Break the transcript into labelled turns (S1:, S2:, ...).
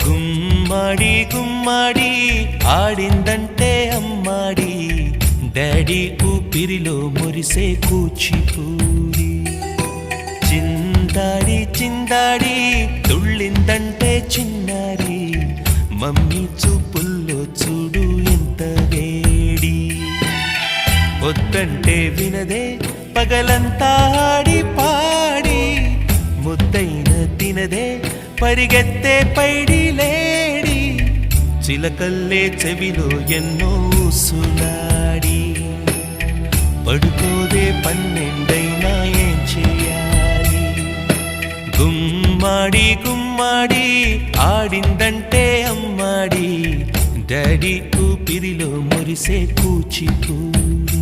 S1: గుమ్మడి గుమ్మడి ఆడిందంటే అమ్మాడి daddy ఊపిరిలో మురిసే కూచిపూడి చిందాడి చిందాడి తుళ్ళిందంటే చిన్నారి మమ్మీ చూపుల్లో చూడు ఎంత వేడి వద్దంటే వినదే పగలంతా ఆడి పాడి ముద్దైన తినదే పరిగెత్తే పైడి లేడి చిలకల్లే చెవిలో ఎన్నో సులాడి పడుకోదే పన్నెండైనా ఏం చేయాలి గుమ్మాడి గుమ్మాడి ఆడిందంటే అమ్మాడి డాడీ ఊపిరిలో మురిసే కూచిపూడి